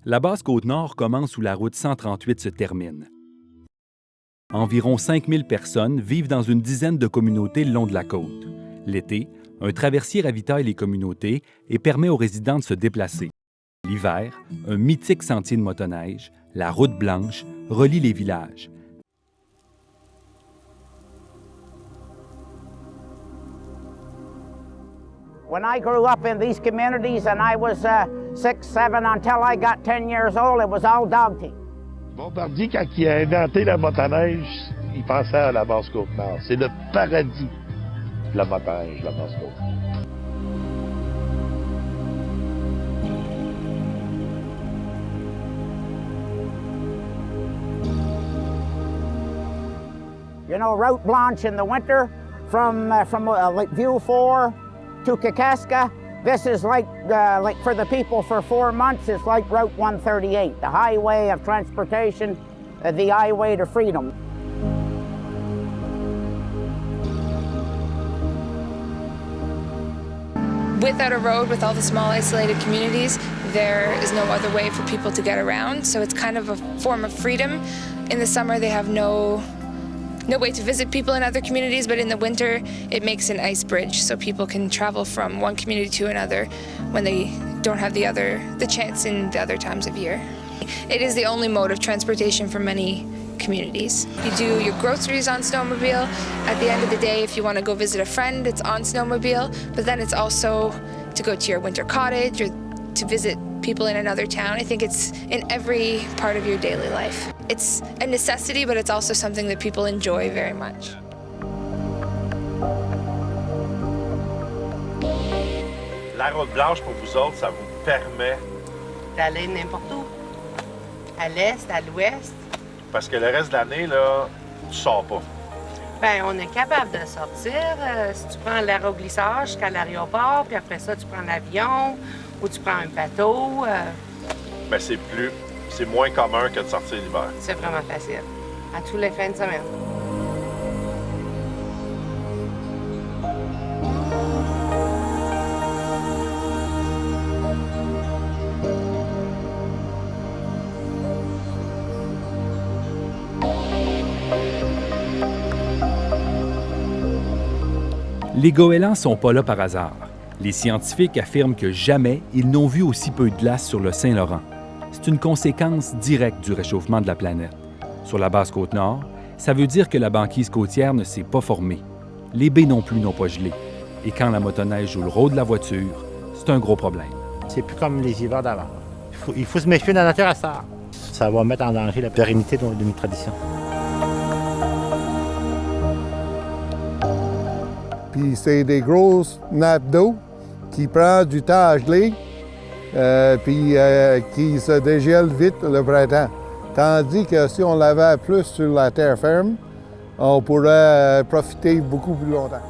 La Basse-Côte-Nord commence où la route 138 se termine. Environ 5000 personnes vivent dans une dizaine de communautés le long de la côte. L'été, un traversier ravitaille les communautés et permet aux résidents de se déplacer. L'hiver, un mythique sentier de motoneige, la route blanche, relie les villages. When I grew up in these communities and I was 6, 7 until I got 10 years old, it was all dog team. Bombardier, quand il a inventé la motoneige, il pensait à la Basse-Côte-Nord. C'est le paradis de la motoneige, la Basse-Côte. You know, Route Blanche in the winter from like View 4 to Kakaska. This is like for the people for 4 months, it's like Route 138, the highway of transportation, the highway to freedom. Without a road, with all the small isolated communities, there is no other way for people to get around. So it's kind of a form of freedom. In the summer, they have no way to visit people in other communities, but in the winter, it makes an ice bridge so people can travel from one community to another when they don't have the chance in the other times of year. It is the only mode of transportation for many communities. You do your groceries on snowmobile. At the end of the day, if you want to go visit a friend, it's on snowmobile, but then it's also to go to your winter cottage or to visit people in another town. I think it's in every part of your daily life. It's a necessity, but it's also something that people enjoy very much. La route blanche, pour vous autres, ça vous permet... D'aller n'importe où. À l'est, à l'ouest. Parce que le reste de l'année, là, tu sors pas. Bien, on est capable de sortir. Si tu prends l'aéroglissage jusqu'à l'aéroport, puis après ça, tu prends l'avion ou tu prends un bateau. Mais c'est moins commun que de sortir l'hiver. C'est vraiment facile. À tous les fins de semaine. Les goélands ne sont pas là par hasard. Les scientifiques affirment que jamais ils n'ont vu aussi peu de glace sur le Saint-Laurent. C'est une conséquence directe du réchauffement de la planète. Sur la Basse-Côte-Nord, ça veut dire que la banquise côtière ne s'est pas formée. Les baies non plus n'ont pas gelé. Et quand la motoneige joue le rôle de la voiture, c'est un gros problème. C'est plus comme les hivers d'avant. Il faut se méfier de la nature à ça. Ça va mettre en danger la pérennité de nos traditions. Puis c'est des grosses nappes d'eau qui prennent du temps à geler, puis qui se dégèlent vite le printemps. Tandis que si on l'avait plus sur la terre ferme, on pourrait profiter beaucoup plus longtemps.